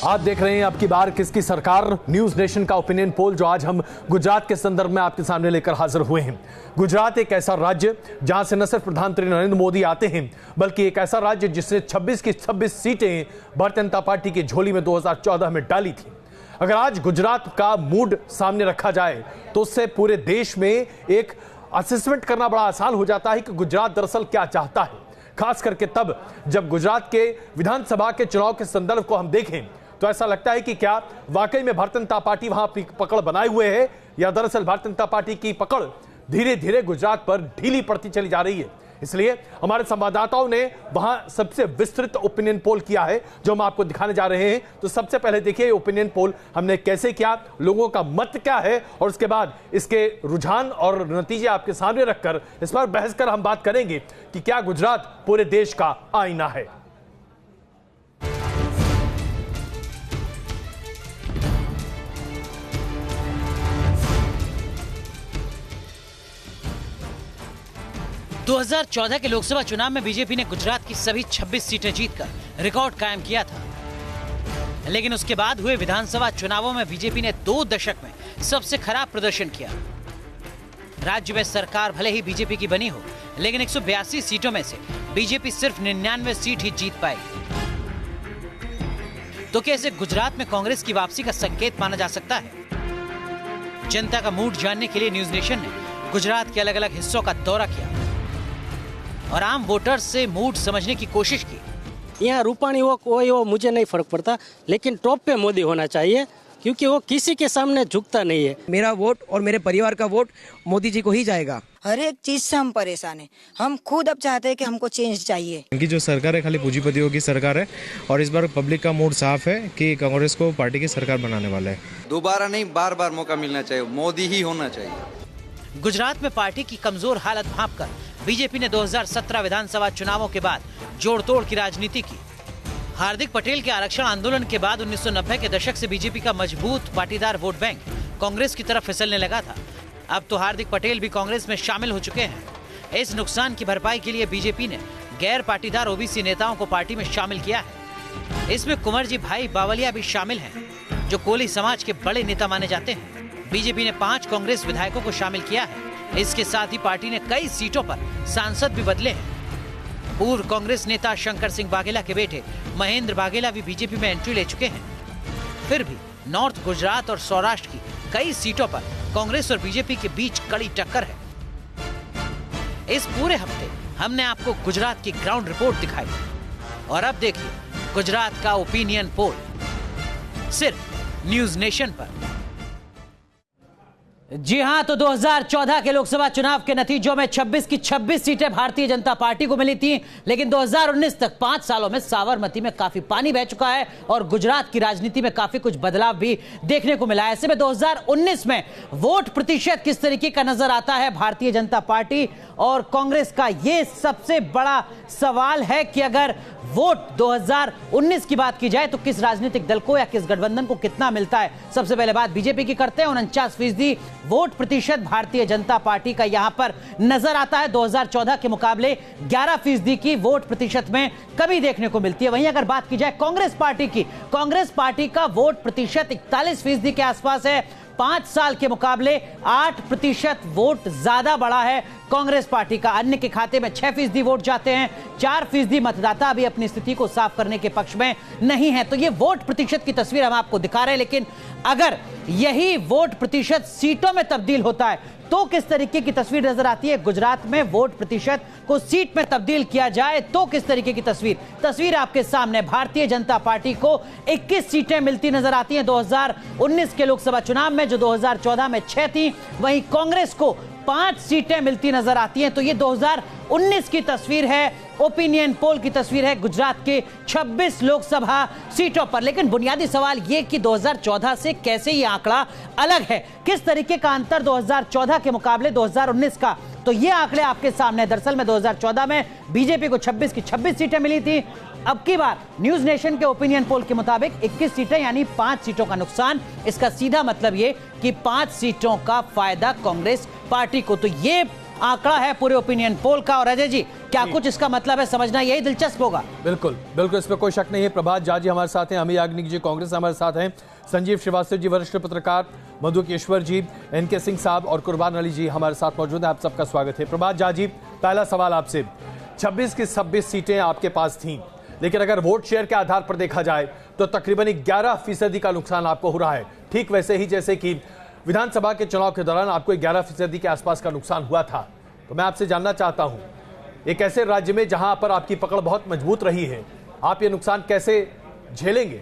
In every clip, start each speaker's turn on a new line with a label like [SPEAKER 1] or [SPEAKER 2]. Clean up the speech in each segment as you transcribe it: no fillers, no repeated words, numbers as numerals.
[SPEAKER 1] आप देख रहे हैं अब की बार किसकी सरकार, न्यूज नेशन का ओपिनियन पोल जो आज हम गुजरात के संदर्भ में आपके सामने लेकर हाजिर हुए हैं। गुजरात एक ऐसा राज्य जहां से न सिर्फ प्रधानमंत्री नरेंद्र मोदी आते हैं, बल्कि एक ऐसा राज्य जिसने 26 की 26 सीटें भारतीय जनता पार्टी की झोली में 2014 में डाली थी। अगर आज गुजरात का मूड सामने रखा जाए तो उससे पूरे देश में एक असेसमेंट करना बड़ा आसान हो जाता है कि गुजरात दरअसल क्या चाहता है। खास करके तब जब गुजरात के विधानसभा के चुनाव के संदर्भ को हम देखें तो ऐसा लगता है कि क्या वाकई में भारतीय जनता पार्टी वहां पकड़ बनाए हुए है या दरअसल भारतीय जनता पार्टी की पकड़ धीरे धीरे गुजरात पर ढीली पड़ती चली जा रही है। इसलिए हमारे संवाददाताओं ने वहां सबसे विस्तृत ओपिनियन पोल किया है जो हम आपको दिखाने जा रहे हैं। तो सबसे पहले देखिए ओपिनियन पोल हमने कैसे किया, लोगों का मत क्या है, और उसके बाद इसके रुझान और नतीजे आपके सामने रखकर इस पर बहस कर हम बात करेंगे कि क्या गुजरात पूरे देश का आईना है।
[SPEAKER 2] – 2014 के लोकसभा चुनाव में बीजेपी ने गुजरात की सभी 26 सीटें जीतकर रिकॉर्ड कायम किया था, लेकिन उसके बाद हुए विधानसभा चुनावों में बीजेपी ने 2 दशक में सबसे खराब प्रदर्शन किया। राज्य में सरकार भले ही बीजेपी की बनी हो, लेकिन 182 सीटों में से बीजेपी सिर्फ 99 सीट ही जीत पाई। तो क्या इसे गुजरात में कांग्रेस की वापसी का संकेत माना जा सकता है? जनता का मूड जानने के लिए न्यूज नेशन ने गुजरात के अलग अलग हिस्सों का दौरा किया और आम वोटर्स से मूड समझने की कोशिश की।
[SPEAKER 3] यहाँ रूपाणी हो कोई हो मुझे नहीं फर्क पड़ता, लेकिन टॉप पे मोदी होना चाहिए क्योंकि वो किसी के सामने झुकता नहीं है।
[SPEAKER 4] मेरा वोट और मेरे परिवार का वोट मोदी जी को ही जाएगा।
[SPEAKER 5] हर एक चीज से हम परेशान हैं। हम खुद अब चाहते हैं कि हमको चेंज चाहिए।
[SPEAKER 6] इनकी जो सरकार है खाली पूंजीपतियों की सरकार है और इस बार पब्लिक का मूड साफ है कि कांग्रेस को पार्टी की सरकार बनाने वाला है।
[SPEAKER 7] दोबारा नहीं, बार बार मौका मिलना चाहिए, मोदी ही होना चाहिए।
[SPEAKER 2] गुजरात में पार्टी की कमजोर हालत भांपकर बीजेपी ने 2017 विधानसभा चुनावों के बाद जोड़तोड़ की राजनीति की। हार्दिक पटेल के आरक्षण आंदोलन के बाद 1990 के दशक से बीजेपी का मजबूत पाटीदार वोट बैंक कांग्रेस की तरफ फिसलने लगा था। अब तो हार्दिक पटेल भी कांग्रेस में शामिल हो चुके हैं। इस नुकसान की भरपाई के लिए बीजेपी ने गैर पाटीदार ओबीसी नेताओं को पार्टी में शामिल किया है। इसमें कुंवर जी भाई बावलिया भी शामिल हैं, जो कोली समाज के बड़े नेता माने जाते हैं। बीजेपी ने 5 कांग्रेस विधायकों को शामिल किया है। इसके साथ ही पार्टी ने कई सीटों पर सांसद भी बदले हैं। पूर्व कांग्रेस नेता शंकर सिंह बाघेला के बेटे महेंद्र बाघेला भी बीजेपी में एंट्री ले चुके हैं। फिर भी नॉर्थ गुजरात और सौराष्ट्र की कई सीटों पर कांग्रेस और बीजेपी के बीच कड़ी टक्कर है। इस पूरे हफ्ते हमने आपको गुजरात की ग्राउंड रिपोर्ट दिखाई और अब देखिए गुजरात का ओपिनियन पोल सिर्फ न्यूज नेशन पर। जी हां, तो 2014 के लोकसभा चुनाव के नतीजों में 26 की 26 सीटें भारतीय जनता पार्टी को मिली थी, लेकिन 2019 तक 5 सालों में साबरमती में काफी पानी बह चुका है और गुजरात की राजनीति में काफी कुछ बदलाव भी देखने को मिला है। ऐसे में 2019 में वोट प्रतिशत किस तरीके का नजर आता है भारतीय जनता पार्टी और कांग्रेस का, यह सबसे बड़ा सवाल है कि अगर वोट 2019 की बात की जाए तो किस राजनीतिक दल को या किस गठबंधन को कितना मिलता है। सबसे पहले बात बीजेपी की करते हैं। 49% वोट प्रतिशत भारतीय जनता पार्टी का यहां पर नजर आता है। 2014 के मुकाबले 11% की वोट प्रतिशत में कमी देखने को मिलती है। वहीं अगर बात की जाए कांग्रेस पार्टी की, कांग्रेस पार्टी का वोट प्रतिशत 41% के आसपास है। 5 साल के मुकाबले 8% वोट ज्यादा बढ़ा है कांग्रेस पार्टी का। अन्य के खाते में 6% वोट जाते हैं। 4% मतदाता अभी अपनी स्थिति को साफ करने के पक्ष में नहीं है। तो ये वोट प्रतिशत की तस्वीर हम आपको दिखा रहे हैं, लेकिन अगर यही वोट प्रतिशत सीटों में तब्दील होता है तो किस तरीके की तस्वीर नजर आती है। गुजरात में वोट प्रतिशत को सीट में तब्दील किया जाए तो किस तरीके की तस्वीर आपके सामने। भारतीय जनता पार्टी को 21 सीटें मिलती नजर आती हैं 2019 के लोकसभा चुनाव में, जो 2014 में 6 थी। वहीं कांग्रेस को 5 सीटें मिलती नजर आती हैं। तो ये 2019 की तस्वीर है, ओपिनियन पोल की तस्वीर है गुजरात के 26 लोकसभा सीटों पर। लेकिन बुनियादी सवाल ये कि 2014 से कैसे ये आंकड़ा अलग है, किस तरीके का अंतर 2014 के मुकाबले 2019 का। तो ये आंकड़े आपके सामने। दरअसल में 2014 में बीजेपी को 26 की 26 सीटें मिली थी। अब की बार न्यूज नेशन के ओपिनियन पोल के मुताबिक 21 सीटें यानी 5 सीटों का नुकसान। इसका सीधा मतलब ये कि 5 सीटों का फायदा कांग्रेस पार्टी को। तो ये आंकड़ा है पूरे ओपिनियन पोल का। और अजय जी, क्या कुछ इसका मतलब है, समझना यही दिलचस्प होगा।
[SPEAKER 1] बिल्कुल बिल्कुल, इस पर कोई शक नहीं है। प्रभात झा जी हमारे साथ हैं, अमी याग्निक जी कांग्रेस हमारे साथ हैं, संजीव श्रीवास्तव जी वरिष्ठ पत्रकार, मधुकेश्वर जी, एनके सिंह साहब और कुर्बान अली जी हमारे साथ मौजूद हैं। आप सबका स्वागत है। प्रभात झा जी, पहला सवाल आपसे, 26 की 26 सीटें आपके पास थीं, लेकिन अगर वोट शेयर के आधार पर देखा जाए तो तकरीबन 11% का नुकसान आपको हो रहा है। ठीक वैसे ही जैसे कि विधानसभा के चुनाव के दौरान आपको 11% के आसपास का नुकसान हुआ था। तो मैं आपसे जानना चाहता हूं, एक ऐसे राज्य में जहां पर आपकी पकड़ बहुत मजबूत रही है, आप ये नुकसान कैसे झेलेंगे?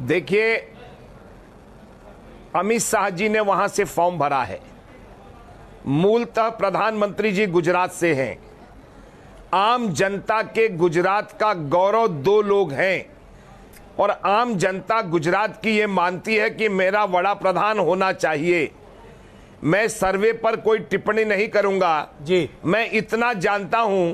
[SPEAKER 8] देखिए, अमित शाह जी ने वहां से फॉर्म भरा है। मूलतः प्रधानमंत्री जी गुजरात से हैं। आम जनता के गुजरात का गौरव 2 लोग हैं और आम जनता गुजरात की ये मानती है कि मेरा बड़ा प्रधान होना चाहिए। मैं सर्वे पर कोई टिप्पणी नहीं करूंगा
[SPEAKER 1] जी।
[SPEAKER 8] मैं इतना जानता हूं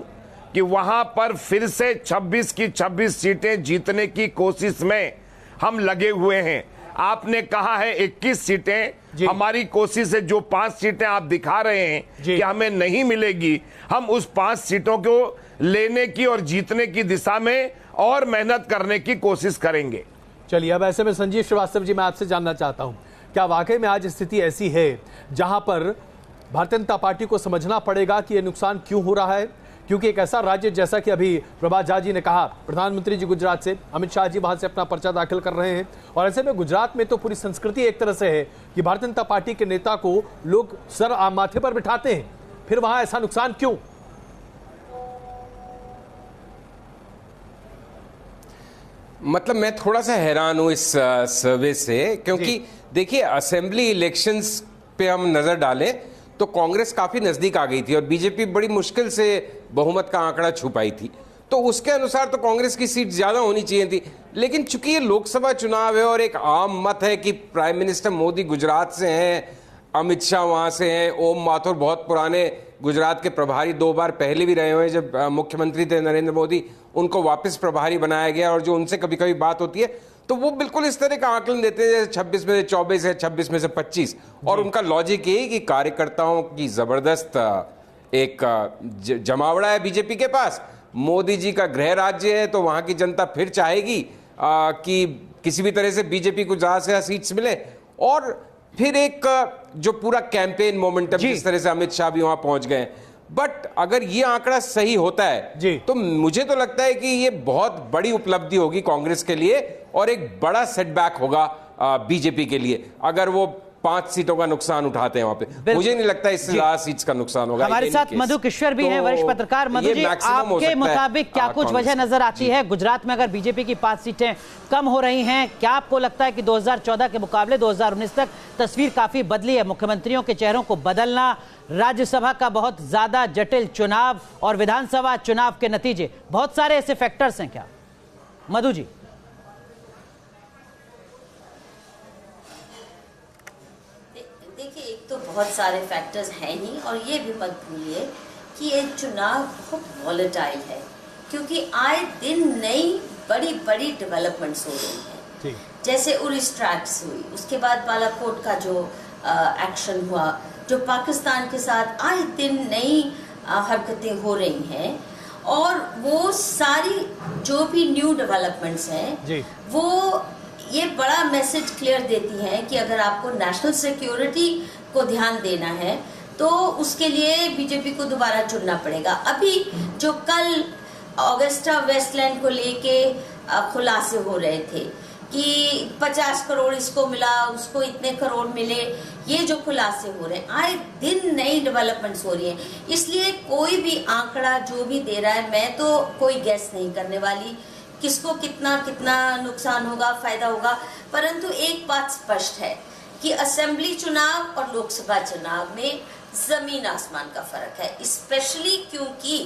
[SPEAKER 8] कि वहां पर फिर से 26 की 26 सीटें जीतने की कोशिश में हम लगे हुए हैं। आपने कहा है 21 सीटें, हमारी कोशिश है जो 5 सीटें आप दिखा रहे हैं कि हमें नहीं मिलेगी, हम उस 5 सीटों को लेने की और जीतने की दिशा में और मेहनत करने की कोशिश करेंगे।
[SPEAKER 1] चलिए, अब ऐसे में संजीव श्रीवास्तव जी, मैं आपसे जानना चाहता हूं, क्या वाकई में आज स्थिति ऐसी है जहां पर भारतीय जनता पार्टी को समझना पड़ेगा कि यह नुकसान क्यों हो रहा है? क्योंकि एक ऐसा राज्य, जैसा कि अभी प्रभात झा जी ने कहा, प्रधानमंत्री जी गुजरात से, अमित शाह जी वहां से अपना पर्चा दाखिल कर रहे हैं, और ऐसे में गुजरात में तो पूरी संस्कृति एक तरह से है कि भारतीय जनता पार्टी के नेता को लोग सर माथे पर बिठाते हैं, फिर वहां ऐसा नुकसान क्यों?
[SPEAKER 9] मतलब मैं थोड़ा सा हैरान हूं इस सर्वे से, क्योंकि देखिए, असेंबली इलेक्शंस पे हम नजर डालें तो कांग्रेस काफी नजदीक आ गई थी और बीजेपी बड़ी मुश्किल से बहुमत का आंकड़ा छू पाई थी, तो उसके अनुसार तो कांग्रेस की सीट ज्यादा होनी चाहिए थी। लेकिन चूंकि ये लोकसभा चुनाव है और एक आम मत है कि प्राइम मिनिस्टर मोदी गुजरात से हैं, अमित शाह वहां से हैं, ओम माथुर बहुत पुराने गुजरात के प्रभारी 2 बार पहले भी रहे हुए हैं, जब मुख्यमंत्री थे नरेंद्र मोदी, उनको वापस प्रभारी बनाया गया, और जो उनसे कभी कभी बात होती है तो वो बिल्कुल इस तरह का आकलन देते हैं 26 में से 24 है, 26 में से 25, और उनका लॉजिक ये है कि कार्यकर्ताओं की जबरदस्त एक जमावड़ा है बीजेपी के पास। मोदी जी का गृह राज्य है तो वहां की जनता फिर चाहेगी कि किसी भी तरह से बीजेपी को ज्यादा से ज्यादा सीट्स मिले, और फिर एक जो पूरा कैंपेन मोमेंटम, जिस तरह से अमित शाह भी वहां पहुंच गए। बट अगर ये आंकड़ा सही होता है तो मुझे तो लगता है कि ये बहुत बड़ी उपलब्धि होगी कांग्रेस के लिए और एक बड़ा सेटबैक होगा बीजेपी के लिए, अगर वो 5 सीटों का नुकसान उठाते हैं वहां पे। मुझे नहीं लगता इससे ज्यादा सीट्स का नुकसान होगा।
[SPEAKER 2] हमारे साथ मधुकेश्वर भी हैं, वरिष्ठ पत्रकार। मधु जी, आपके मुताबिक क्या कुछ वजह नजर आती है गुजरात में अगर बीजेपी की 5 सीटें कम हो रही हैं? क्या आपको लगता है कि 2014 के मुकाबले 2019 तक तस्वीर काफी बदली है? मुख्यमंत्रियों के चेहरों को बदलना, राज्यसभा का बहुत ज्यादा जटिल चुनाव और विधानसभा चुनाव के नतीजे, बहुत सारे ऐसे फैक्टर्स हैं क्या? मधु जी।
[SPEAKER 10] देखिए, एक तो बहुत सारे फैक्टर्स हैं ही, और ये भी मत भूलिए कि ये चुनाव बहुत वॉलेटाइल है, क्योंकि आए दिन नई बड़ी बड़ी डेवलपमेंट्स हो रही हैं। जैसे उरी स्ट्राइक्स हुई, उसके बाद बालाकोट का जो एक्शन हुआ, जो पाकिस्तान के साथ आए दिन नई हरकतें हो रही हैं, और वो सारी जो भी न्यू डेवलपमेंट्स हैं वो ये बड़ा मैसेज क्लियर देती हैं कि अगर आपको नेशनल सिक्योरिटी को ध्यान देना है तो उसके लिए बीजेपी को दोबारा चुनना पड़ेगा। अभी जो कल ऑगस्टा वेस्टलैंड को लेके खुलासे हो रहे थे कि 50 करोड़ इसको मिला, उसको इतने करोड़ मिले, ये जो खुलासे हो रहे हैं, आए दिन नई डेवलपमेंट्स हो रही हैं। इसलिए कोई भी आंकड़ा जो भी दे रहा है, मैं तो कोई गैस नहीं करने वाली किसको कितना कितना नुकसान होगा, फायदा होगा। परंतु एक बात स्पष्ट है कि असेंबली चुनाव और लोकसभा चुनाव में जमीन आसमान का फर्क है, स्पेशली क्योंकि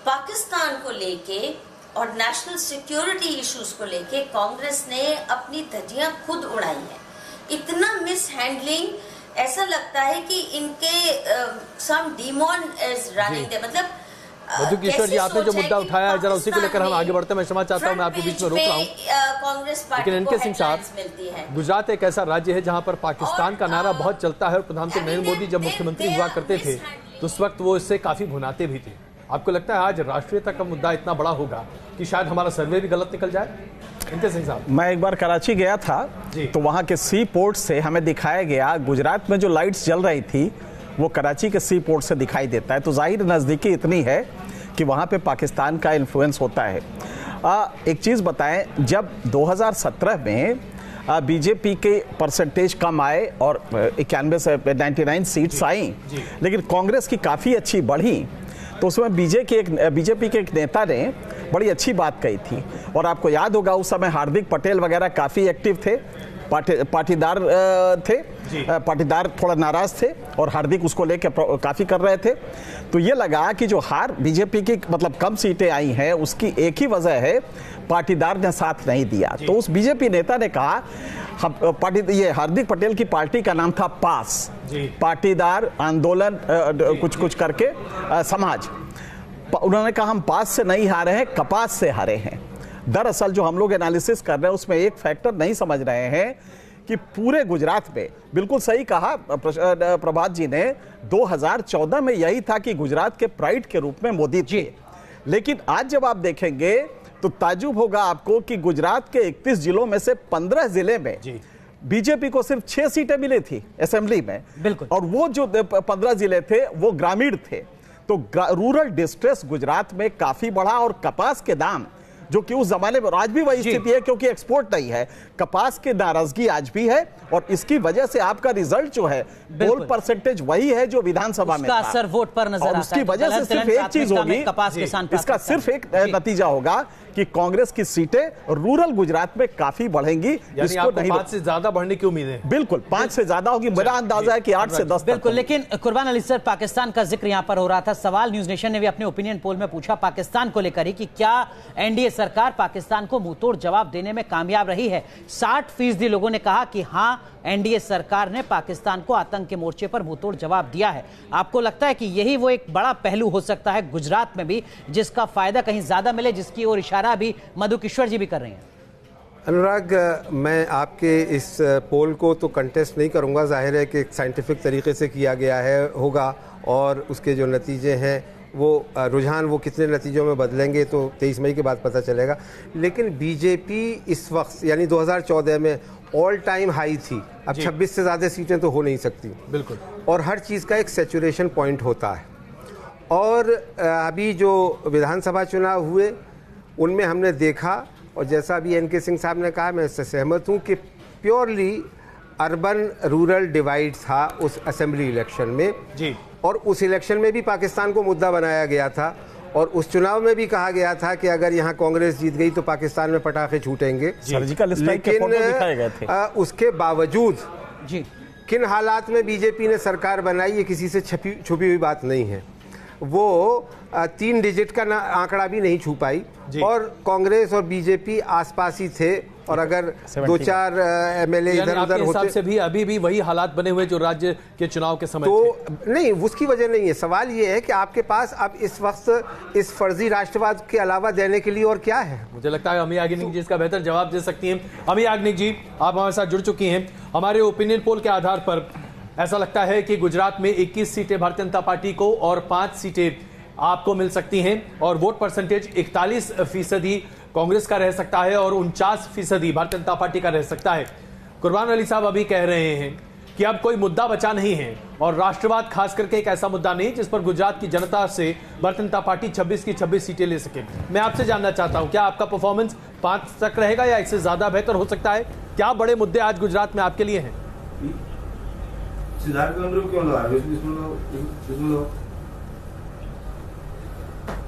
[SPEAKER 10] पाकिस्तान को लेके और नेशनल सिक्योरिटी इश्यूज को लेके कांग्रेस ने अपनी धज्जियां खुद उड़ाई हैं। इतना मिस हैंडलिंग, ऐसा लगता है कि इनके सम डीमॉन इज रनिंग दे, मतलब
[SPEAKER 1] मधु किशोर जी, आपने जो मुद्दा उठाया है, जरा उसी को लेकर हम आगे बढ़ते हैं। मैं क्षमा चाहता हूं, मैं आपके बीच में रोक रहा हूं,
[SPEAKER 10] कांग्रेस
[SPEAKER 1] लेकिन एनके सिंह साहब, गुजरात एक ऐसा राज्य है जहां पर पाकिस्तान का नारा बहुत चलता है और प्रधानमंत्री नरेंद्र मोदी जब मुख्यमंत्री हुआ करते थे तो उस वक्त वो इससे काफी भुनाते भी थे। आपको लगता है आज राष्ट्रीयता का मुद्दा इतना बड़ा होगा कि शायद हमारा सर्वे भी गलत निकल जाए? एनके सिंह साहब,
[SPEAKER 11] मैं एक बार कराची गया था तो वहां के सी पोर्ट से हमें दिखाया गया, गुजरात में जो लाइट्स जल रही थी वो कराची के सी पोर्ट से दिखाई देता है, तो जाहिर नज़दीकी इतनी है कि वहाँ पे पाकिस्तान का इन्फ्लुएंस होता है। एक चीज़ बताएं, जब 2017 में बीजेपी के परसेंटेज कम आए और 91 से 99 सीट्स आई, लेकिन कांग्रेस की काफ़ी अच्छी बढ़ी, तो उसमें बीजेपी के एक नेता ने बड़ी अच्छी बात कही थी। और आपको याद होगा उस समय हार्दिक पटेल वगैरह काफ़ी एक्टिव थे, पाटीदार थे, पाटीदार थोड़ा नाराज थे और हार्दिक उसको लेकर काफ़ी कर रहे थे। तो ये लगा कि जो हार बीजेपी की मतलब कम सीटें आई हैं उसकी एक ही वजह है, पाटीदार ने साथ नहीं दिया। तो उस बीजेपी नेता ने कहा, ये हार्दिक पटेल की पार्टी का नाम था पास, पाटीदार आंदोलन कुछ करके समाज। उन्होंने कहा हम पास से नहीं हारे हैं, कपास से हारे हैं। दरअसल जो हम लोग एनालिसिस कर रहे हैं उसमें एक फैक्टर नहीं समझ रहे हैं कि पूरे गुजरात में, बिल्कुल सही कहा प्रभात जी ने, 2014 में यही था कि गुजरात के प्राइड के रूप में मोदी थे, लेकिन आज जब आप देखेंगे तो ताज्जुब होगा आपको कि गुजरात के 31 जिलों में से 15 जिले में बीजेपी को सिर्फ 6 सीटें मिली थी असेंबली में, बिल्कुल, और वो जो 15 जिले थे वो ग्रामीण थे। तो रूरल डिस्ट्रेस गुजरात में काफी बढ़ा और कपास के दाम, जो कि उस जमाने में, आज भी वही स्थिति है क्योंकि एक्सपोर्ट नहीं है, कपास की नाराजगी आज भी है और इसकी वजह से आपका रिजल्ट जो है पोल परसेंटेज वही है जो विधानसभा में था,
[SPEAKER 2] असर वोट पर नजर आता है।
[SPEAKER 11] उसकी वजह से सिर्फ एक चीज होगी, इसका सिर्फ एक नतीजा होगा कि कांग्रेस की सीटें रूरल गुजरात में काफी बढ़ेंगी।
[SPEAKER 1] इसको 5 से ज्यादा बढ़ने की उम्मीद है?
[SPEAKER 11] बिल्कुल 5 से ज्यादा होगी, मेरा अंदाजा है कि 8 से 10।
[SPEAKER 2] बिल्कुल, लेकिन कुर्बान अली सर, पाकिस्तान का जिक्र यहां पर हो रहा था, सवाल न्यूज नेशन ने भी अपने ओपिनियन पोल में पूछा पाकिस्तान को लेकर ही कि क्या एनडीए सरकार पाकिस्तान को मुंहतोड़ जवाब देने में कामयाब रही है। 60% लोगों ने कहा कि हां, एनडीए सरकार ने पाकिस्तान को आतंक के मोर्चे पर मुंहतोड़ जवाब दिया है। आपको लगता है कि यही वो एक बड़ा पहलू हो सकता है गुजरात में भी, जिसका फायदा कहीं ज्यादा मिले, जिसकी ओर इशारा भी मधु किशोर जी भी कर रहे हैं?
[SPEAKER 12] अनुराग, मैं आपके इस पोल को तो कंटेस्ट नहीं करूंगा, जाहिर है कि साइंटिफिक तरीके से किया गया है होगा और उसके जो नतीजे हैं वो रुझान वो कितने नतीजों में बदलेंगे तो 23 मई के बाद पता चलेगा। लेकिन बीजेपी इस वक्त यानी 2014 में ऑल टाइम हाई थी, अब 26 से ज़्यादा सीटें तो हो नहीं सकती, बिल्कुल, और हर चीज़ का एक सैचुरेशन पॉइंट होता है। और अभी जो विधानसभा चुनाव हुए उनमें हमने देखा, और जैसा अभी एनके सिंह साहब ने कहा, मैं इससे सहमत हूँ कि प्योरली अर्बन रूरल डिवाइड था उस असेंबली इलेक्शन में जी, और उस इलेक्शन में भी पाकिस्तान को मुद्दा बनाया गया था और उस चुनाव में भी कहा गया था कि अगर यहाँ कांग्रेस जीत गई तो पाकिस्तान में पटाखे छूटेंगे। लेकिन उसके बावजूद जी किन हालात में बीजेपी ने सरकार बनाई, ये किसी से छुपी हुई बात नहीं है। वो 3 डिजिट का आंकड़ा भी नहीं छू पाई और कांग्रेस और बीजेपी आसपास ही थे, और अगर 2-4 एमएलए इधर उधर होते
[SPEAKER 1] से भी अभी भी वही हालात बने हुए जो राज्य के चुनाव के समय
[SPEAKER 12] तो नहीं, उसकी वजह नहीं है। सवाल ये है कि आपके पास अब इस वक्त इस फर्जी राष्ट्रवाद के अलावा देने के लिए और क्या है।
[SPEAKER 1] मुझे लगता है अमी याग्निक जी इसका बेहतर जवाब दे सकती हैं। अमी याग्निक जी, आप हमारे साथ जुड़ चुकी हैं। हमारे ओपिनियन पोल के आधार पर ऐसा लगता है कि गुजरात में 21 सीटें भारतीय जनता पार्टी को और 5 सीटें आपको मिल सकती हैं और वोट परसेंटेज 41% कांग्रेस का रह सकता है और 49% भारतीय जनता पार्टी का रह सकता है। कुर्बान अली साहब अभी कह रहे हैं कि अब कोई मुद्दा बचा नहीं है और राष्ट्रवाद खास करके एक ऐसा मुद्दा नहीं जिस पर गुजरात की जनता से भारतीय जनता पार्टी 26 की 26 सीटें ले सके। मैं आपसे जानना चाहता हूं, क्या आपका परफॉर्मेंस 5 तक रहेगा या इससे ज्यादा बेहतर हो सकता है? क्या बड़े मुद्दे आज गुजरात में आपके लिए हैं?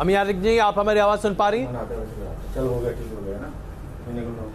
[SPEAKER 1] अमी याग्निक जी, आप हमारी आवाज सुन पा रही हैं?
[SPEAKER 13] चलो हो गया, ठीक हो गया ना,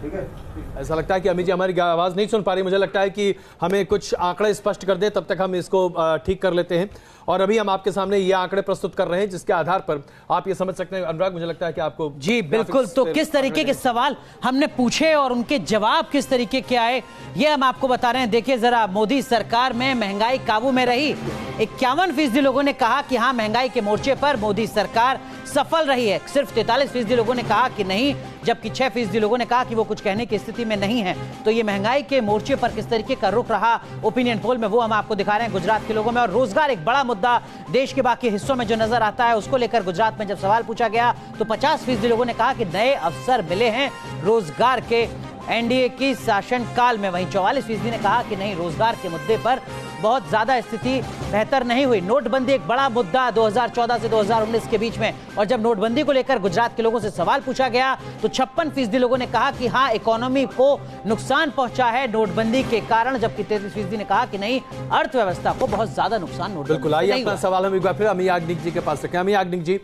[SPEAKER 13] ठीक है।
[SPEAKER 1] ऐसा लगता है कि अमी जी हमारी आवाज नहीं सुन पा रही। मुझे लगता है कि हमें कुछ आंकड़े स्पष्ट कर दे, तब तक हम इसको ठीक कर लेते हैं। और अभी हम आपके सामने ये आंकड़े प्रस्तुत कर रहे हैं जिसके आधार पर आप ये समझ सकते हैं। अनुराग, मुझे लगता है कि आपको
[SPEAKER 2] जी बिल्कुल, तो किस तरीके के सवाल हमने पूछे और उनके जवाब किस तरीके के आए ये हम आपको बता रहे हैं। देखिए जरा, मोदी सरकार में महंगाई काबू में रही। 51% लोगों ने कहा कि हाँ, महंगाई के मोर्चे पर मोदी सरकार सफल रही है। सिर्फ 43% लोगों ने कहा कि नहीं, जबकि 6% लोगों ने कहा कि वो कुछ कहने की स्थिति में नहीं है। तो ये महंगाई के मोर्चे पर किस तरीके का रुख रहा ओपिनियन पोल में, वो हम आपको दिखा रहे हैं गुजरात के लोगों में। और रोजगार एक बड़ा मुद्दा देश के बाकी हिस्सों में जो नजर आता है, उसको लेकर गुजरात में जब सवाल पूछा गया तो 50% लोगों ने कहा कि नए अवसर मिले हैं रोजगार के एनडीए की शासनकाल में। वहीं 44% ने कहा कि नहीं, रोजगार के मुद्दे पर बहुत ज्यादा स्थिति बेहतर नहीं हुई। नोटबंदी एक बड़ा मुद्दा 2014 से 2019 के बीच में, और जब नोटबंदी को लेकर गुजरात के लोगों से सवाल पूछा गया तो 56% लोगों ने कहा कि हाँ, इकोनॉमी को नुकसान पहुंचा है नोटबंदी के कारण, जबकि 33% ने कहा कि नहीं, अर्थव्यवस्था को बहुत ज्यादा नुकसान नोटबंदी।
[SPEAKER 1] बिल्कुल, आइए अपना सवाल हम एक बार फिर अमी याग्निक जी के पास रखें। अमी याग्निक जी,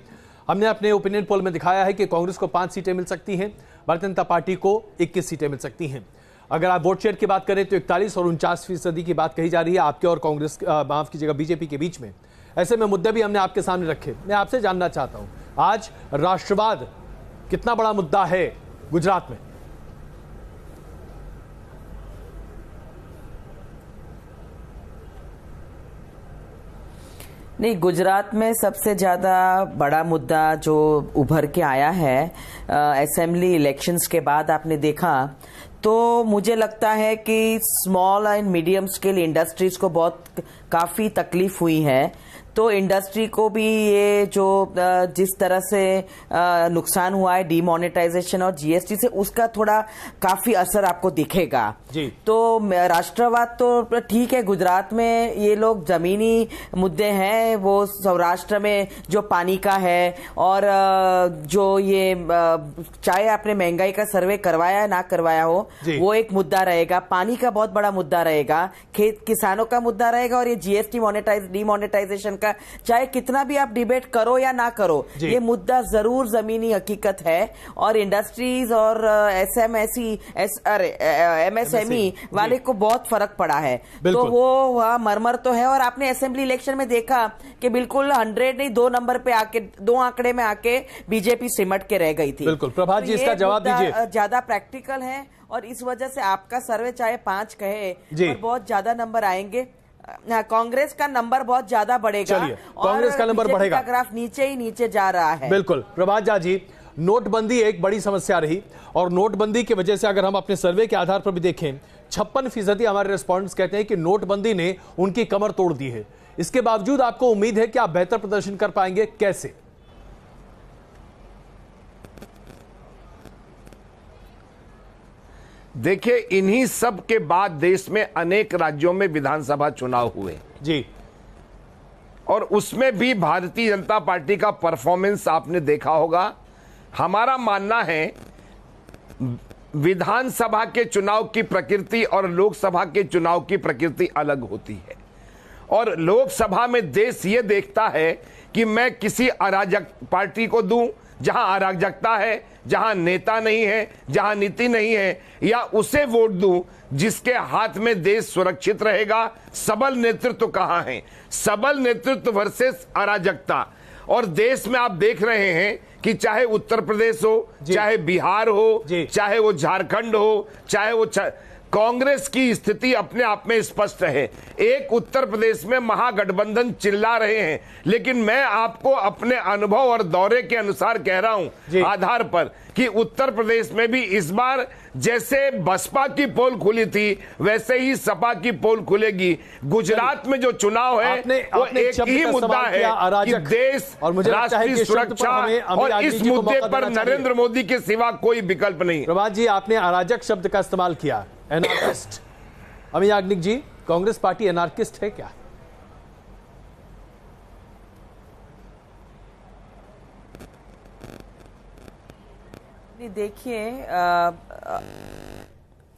[SPEAKER 1] हमने अपने ओपिनियन पोल में दिखाया है कि कांग्रेस को 5 सीटें मिल सकती हैं, भारतीय जनता पार्टी को 21 सीटें मिल सकती हैं। अगर आप वोट शेयर की बात करें तो 41 और 49% की बात कही जा रही है आपके और कांग्रेस, माफ कीजिएगा, बीजेपी के बीच में। ऐसे में मुद्दे भी हमने आपके सामने रखे। मैं आपसे जानना चाहता हूं, आज राष्ट्रवाद कितना बड़ा मुद्दा है गुजरात में?
[SPEAKER 14] नहीं, गुजरात में सबसे ज़्यादा बड़ा मुद्दा जो उभर के आया है असेंबली इलेक्शंस के बाद, आपने देखा तो मुझे लगता है कि small and medium scale industries को बहुत काफ़ी तकलीफ हुई है। तो इंडस्ट्री को भी ये जो जिस तरह से नुकसान हुआ है डीमोनेटाइजेशन और जीएसटी से, उसका थोड़ा काफी असर आपको दिखेगा जी। तो राष्ट्रवाद तो ठीक है, गुजरात में ये लोग जमीनी मुद्दे हैं, वो सौराष्ट्र में जो पानी का है और जो ये चाहे आपने महंगाई का सर्वे करवाया है ना करवाया हो, वो एक मुद्दा रहेगा। पानी का बहुत बड़ा मुद्दा रहेगा, किसानों का मुद्दा रहेगा, और ये जीएसटी डीमोनेटाइजेशन का, चाहे कितना भी आप डिबेट करो या ना करो, ये मुद्दा जरूर जमीनी हकीकत है। और इंडस्ट्रीज और एमएसएमई वाले को बहुत फर्क पड़ा है। तो वो वहाँ मरमर तो है। और आपने असेंबली इलेक्शन में देखा कि बिल्कुल 100 नहीं, 2 नंबर पे आके, 2 आंकड़े में आके बीजेपी सिमट के रह गई थी।
[SPEAKER 1] बिल्कुल, प्रभात जी, इसका जवाब दीजिए।
[SPEAKER 14] ज्यादा प्रैक्टिकल है और इस वजह से आपका सर्वे चाहे 5 कहे और बहुत ज्यादा नंबर आएंगे। कांग्रेस का नंबर बहुत ज्यादा बढ़ेगा।
[SPEAKER 1] चलिए, कांग्रेस का नंबर बढ़ेगा,
[SPEAKER 14] ग्राफ नीचे ही नीचे जा रहा है।
[SPEAKER 1] बिल्कुल, प्रभात झा जी, नोटबंदी एक बड़ी समस्या रही और नोटबंदी की वजह से अगर हम अपने सर्वे के आधार पर भी देखें, 56% हमारे रेस्पॉन्डेंट्स कहते हैं कि नोटबंदी ने उनकी कमर तोड़ दी है। इसके बावजूद आपको उम्मीद है कि आप बेहतर प्रदर्शन कर पाएंगे, कैसे?
[SPEAKER 8] देखिए, इन्हीं सब के बाद देश में अनेक राज्यों में विधानसभा चुनाव हुए
[SPEAKER 1] जी,
[SPEAKER 8] और उसमें भी भारतीय जनता पार्टी का परफॉर्मेंस आपने देखा होगा। हमारा मानना है विधानसभा के चुनाव की प्रकृति और लोकसभा के चुनाव की प्रकृति अलग होती है। और लोकसभा में देश ये देखता है कि मैं किसी अराजक पार्टी को दूं जहां अराजकता है, जहां नेता नहीं है, जहां नीति नहीं है, या उसे वोट दूं जिसके हाथ में देश सुरक्षित रहेगा। सबल नेतृत्व कहां है? सबल नेतृत्व वर्सेस अराजकता। और देश में आप देख रहे हैं कि चाहे उत्तर प्रदेश हो, चाहे बिहार हो, चाहे वो झारखंड हो, चाहे वो कांग्रेस की स्थिति अपने आप में स्पष्ट है। एक उत्तर प्रदेश में महागठबंधन चिल्ला रहे हैं, लेकिन मैं आपको अपने अनुभव और दौरे के अनुसार कह रहा हूं आधार पर कि उत्तर प्रदेश में भी इस बार जैसे बसपा की पोल खुली थी वैसे ही सपा की पोल खुलेगी। गुजरात में जो चुनाव है वो एक ही मुद्दा है कि देश, राष्ट्रीय सुरक्षा, और इस मुद्दे पर नरेंद्र मोदी के सिवा कोई विकल्प नहीं।
[SPEAKER 1] प्रभात जी, आपने अराजक शब्द का इस्तेमाल किया, एनार्किस्ट। अमी याग्निक जी, कांग्रेस पार्टी एनार्किस्ट है क्या?
[SPEAKER 14] देखिए,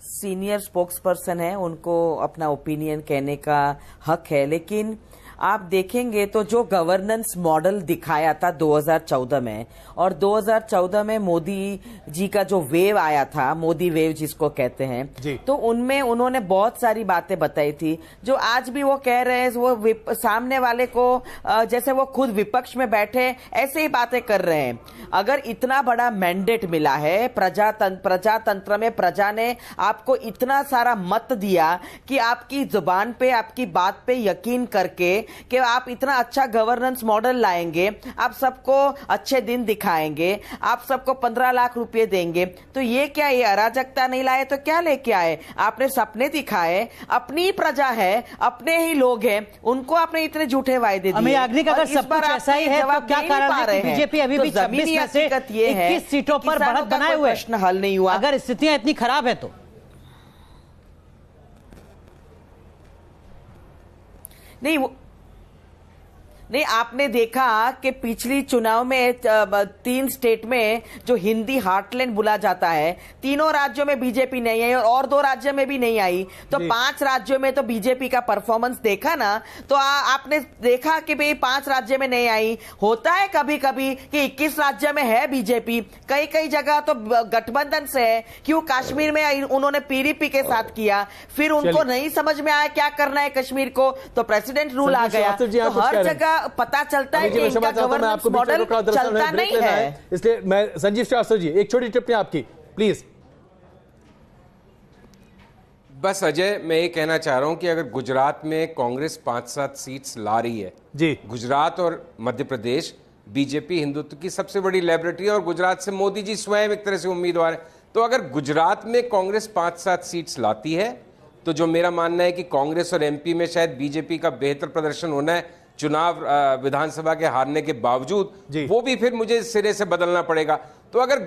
[SPEAKER 14] सीनियर स्पोक्स पर्सन है, उनको अपना ओपिनियन कहने का हक है, लेकिन आप देखेंगे तो जो गवर्नेंस मॉडल दिखाया था 2014 में, और 2014 में मोदी जी का जो वेव आया था, मोदी वेव जिसको कहते हैं, तो उनमें उन्होंने बहुत सारी बातें बताई थी जो आज भी वो कह रहे हैं। वो सामने वाले को जैसे वो खुद विपक्ष में बैठे ऐसे ही बातें कर रहे हैं। अगर इतना बड़ा मैंडेट मिला है प्रजातंत्र में, प्रजा ने आपको इतना सारा मत दिया कि आपकी जुबान पे, आपकी बात पे यकीन करके कि आप इतना अच्छा गवर्नेंस मॉडल लाएंगे, आप सबको अच्छे दिन दिखाएंगे, आप सबको 15 लाख रुपए देंगे, तो ये क्या, ये अराजकता नहीं लाए तो क्या लेके आए? आपने सपने दिखाए, अपनी प्रजा है, अपने ही लोग हैं, उनको आपने इतने झूठे वायदे दिए।
[SPEAKER 2] अगर सब कुछ ऐसा ही है तो क्या कारण है कि बीजेपी अभी भी 26 में से 21 सीटों पर बढ़त बनाए हुए
[SPEAKER 14] प्रश्न हल नहीं हुआ?
[SPEAKER 2] अगर स्थितियां इतनी खराब है तो
[SPEAKER 14] नहीं, आपने देखा कि पिछली चुनाव में 3 स्टेट में जो हिंदी हार्टलैंड बोला जाता है, तीनों राज्यों में बीजेपी नहीं आई और 2 राज्यों में भी नहीं आई, तो 5 राज्यों में तो बीजेपी का परफॉर्मेंस देखा ना, तो आपने देखा कि भाई 5 राज्यों में नहीं आई। होता है कभी कभी कि 21 राज्यों में है बीजेपी, कई कई जगह तो गठबंधन से है। क्यों कश्मीर में उन्होंने पीडीपी के साथ किया, फिर उनको नहीं समझ में आया क्या करना है कश्मीर को, तो प्रेसिडेंट रूल आ गया। तो हर जगह पता चलता है कि इनका गवर्नेंस मॉडल चलता नहीं है।
[SPEAKER 1] इसलिए मैं संजीव श्रीवास्तव जी, एक छोटी टिप्पणी आपकी प्लीज।
[SPEAKER 9] बस अजय, मैं ये कहना चाह रहा हूं कि अगर गुजरात में कांग्रेस 5-7 सीट्स ला रही है
[SPEAKER 1] जी,
[SPEAKER 9] गुजरात और मध्य प्रदेश बीजेपी हिंदुत्व की सबसे बड़ी लैबोरेटरी है और गुजरात से मोदी जी स्वयं एक तरह से उम्मीदवार है, तो अगर गुजरात में कांग्रेस 5-7 सीट्स लाती है तो जो मेरा मानना है कि कांग्रेस और एमपी में शायद बीजेपी का बेहतर प्रदर्शन होना है चुनाव विधानसभा के हारने के बावजूद, वो भी फिर मुझे सिरे से बदलना पड़ेगा। तो अगर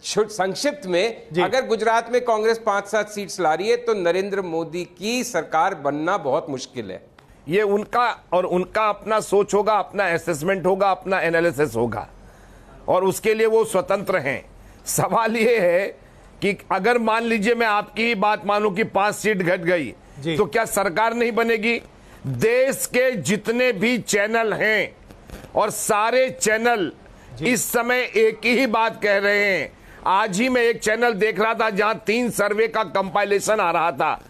[SPEAKER 9] संक्षिप्त में अगर गुजरात में कांग्रेस 5-7 सीट्स ला रही है तो नरेंद्र मोदी की सरकार बनना बहुत मुश्किल है।
[SPEAKER 8] ये उनका अपना सोच होगा, अपना असेसमेंट होगा, अपना एनालिसिस होगा और उसके लिए वो स्वतंत्र हैं। सवाल ये है कि अगर मान लीजिए मैं आपकी ही बात मानूं कि 5 सीट घट गई तो क्या सरकार नहीं बनेगी? देश के जितने भी चैनल हैं और सारे चैनल इस समय एक ही बात कह रहे हैं। आज ही मैं एक चैनल देख रहा था जहां 3 सर्वे का कंपाइलेशन आ रहा था।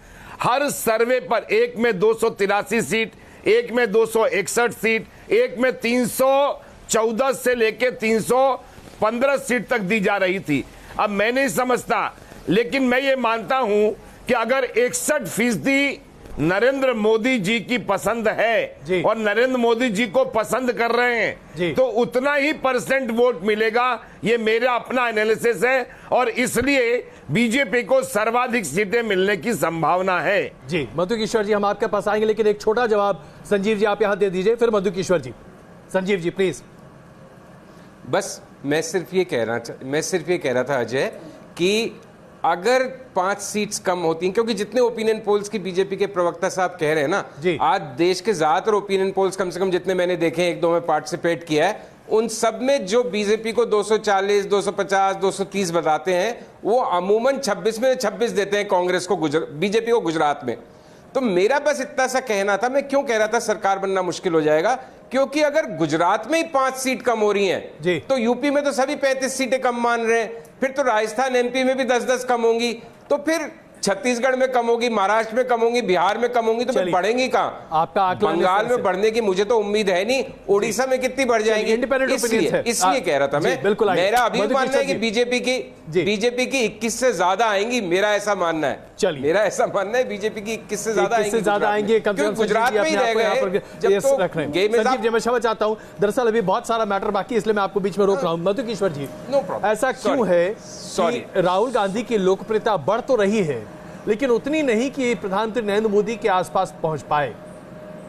[SPEAKER 8] हर सर्वे पर एक में 283 सीट, एक में 261 सीट, एक में 314 से लेके 315 सीट तक दी जा रही थी। अब मैं नहीं समझता, लेकिन मैं ये मानता हूं कि अगर 61% नरेंद्र मोदी जी की पसंद है और नरेंद्र मोदी जी को पसंद कर रहे हैं तो उतना ही % वोट मिलेगा। ये मेरा अपना एनालिसिस है और इसलिए बीजेपी को सर्वाधिक सीटें मिलने की संभावना है।
[SPEAKER 1] जी मधु किशोर जी, हम आपके पास आएंगे, लेकिन एक छोटा जवाब संजीव जी आप यहां दे दीजिए, फिर मधु किशोर जी। संजीव जी प्लीज।
[SPEAKER 9] बस मैं सिर्फ ये कह रहा था अजय कि अगर 5 सीट्स कम होती हैं, क्योंकि जितने ओपिनियन पोल्स की बीजेपी के प्रवक्ता साहब कह रहे हैं ना, आज देश के ज्यादातर ओपिनियन पोल्स कम से कम जितने मैंने देखे, 1-2 में पार्टिसिपेट किया है, उन सब में जो बीजेपी को 240, 250, 230 बताते हैं वो अमूमन 26 में 26 देते हैं कांग्रेस को, बीजेपी को गुजरात में। तो मेरा बस इतना सा कहना था। मैं क्यों कह रहा था सरकार बनना मुश्किल हो जाएगा, क्योंकि अगर गुजरात में ही 5 सीट कम हो रही हैं तो यूपी में तो सभी 35 सीटें कम मान रहे हैं, फिर तो राजस्थान एमपी में भी 10-10 कम होंगी, तो फिर छत्तीसगढ़ में कम होगी, महाराष्ट्र में कम होंगी, बिहार में कम होंगी, तो फिर बढ़ेंगी कहाँ?
[SPEAKER 1] आपका
[SPEAKER 9] बंगाल में बढ़ने की मुझे तो उम्मीद है नहीं, उड़ीसा में कितनी बढ़ जाएंगी? इसलिए कह रहा था मैं, मेरा अभी मानना है कि बीजेपी की 21 से ज्यादा आएंगी, मेरा ऐसा मानना है।
[SPEAKER 1] चलिए,
[SPEAKER 9] मेरा ऐसा मानना है बीजेपी की 21 से ज्यादा
[SPEAKER 1] आएंगी, गुजरात में ही रह गए जब तो मैं समझ चाहता हूं। दरअसल अभी बहुत सारा मैटर बाकी, इसलिए मैं आपको बीच में रोक रहा हूं। मधु किशोर जी, ऐसा क्यों है कि राहुल गांधी की लोकप्रियता बढ़ तो रही है लेकिन उतनी नहीं कि प्रधानमंत्री नरेंद्र मोदी के आसपास पहुंच पाए?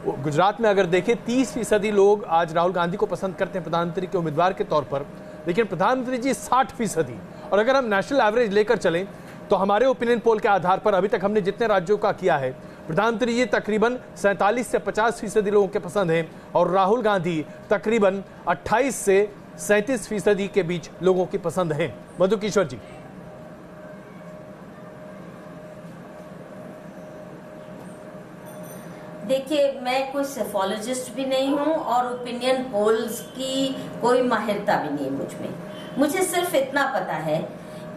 [SPEAKER 1] गुजरात में अगर देखें 30% लोग आज राहुल गांधी को पसंद करते हैं प्रधानमंत्री के उम्मीदवार के तौर पर, लेकिन प्रधानमंत्री जी 60%। और अगर हम नेशनल एवरेज लेकर चलें तो हमारे ओपिनियन पोल के आधार पर अभी तक हमने जितने राज्यों का किया है, प्रधानमंत्री जी तकरीबन 47 से 50% लोगों के पसंद हैं और राहुल गांधी तकरीबन 28 से 37% के बीच लोगों की पसंद है। मधु किशोर जी।
[SPEAKER 10] देखिए, मैं कोई सेफोलॉजिस्ट भी नहीं हूँ और ओपिनियन पोल्स की कोई माहिरता भी नहीं है मुझ में। मुझे सिर्फ इतना पता है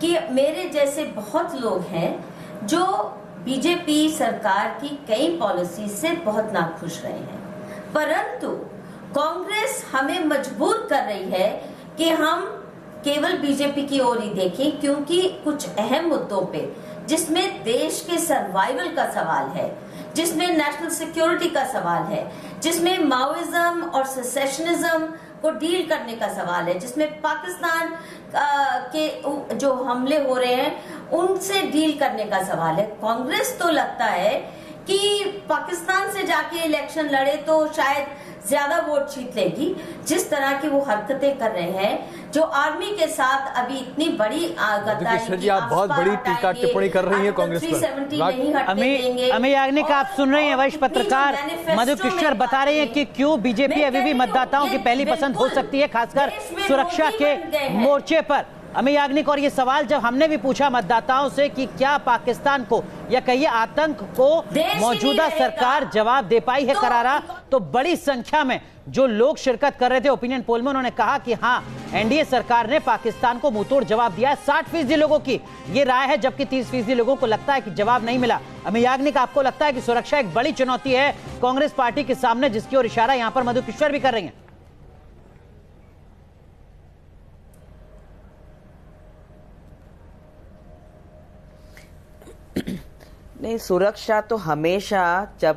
[SPEAKER 10] कि मेरे जैसे बहुत लोग हैं जो बीजेपी सरकार की कई पॉलिसी से बहुत नाखुश रहे हैं, परंतु कांग्रेस हमें मजबूर कर रही है कि हम केवल बीजेपी की ओर ही देखें, क्योंकि कुछ अहम मुद्दों पे जिसमें देश के सर्वाइवल का सवाल है, जिसमें नेशनल सिक्योरिटी का सवाल है, जिसमें माओइज्म और सेसेशनिज्म को डील करने का सवाल है, जिसमें पाकिस्तान के जो हमले हो रहे हैं उनसे डील करने का सवाल है। कांग्रेस तो लगता है कि पाकिस्तान से जाके इलेक्शन लड़े तो शायद ज्यादा वोट जीत लेगी। जिस तरह की वो हरकतें कर रहे हैं, जो आर्मी के साथ अभी इतनी बड़ी
[SPEAKER 1] गद्दारी, आप बहुत बड़ी टीका टिप्पणी कर रही हैं कांग्रेस पर।
[SPEAKER 2] अमी याग्निक, आप सुन रहे हैं, वरिष्ठ पत्रकार मधु किश्वर बता रहे हैं कि क्यों बीजेपी अभी भी मतदाताओं की पहली पसंद हो सकती है, खासकर सुरक्षा के मोर्चे पर। अमी याग्निक, और ये सवाल जब हमने भी पूछा मतदाताओं से कि क्या पाकिस्तान को या कहिए आतंक को मौजूदा सरकार जवाब दे पाई है करारा, तो बड़ी संख्या में जो लोग शिरकत कर रहे थे ओपिनियन पोल में, उन्होंने कहा कि हाँ, एनडीए सरकार ने पाकिस्तान को मुंहतोड़ जवाब दिया है। 60% लोगों की ये राय है, जबकि 30% लोगों को लगता है कि जवाब नहीं मिला। अमी याग्निक, आपको लगता है कि सुरक्षा एक बड़ी चुनौती है कांग्रेस पार्टी के सामने, जिसकी ओर इशारा यहां पर मधु किश्वर भी कर रही है?
[SPEAKER 14] नहीं, सुरक्षा तो हमेशा जब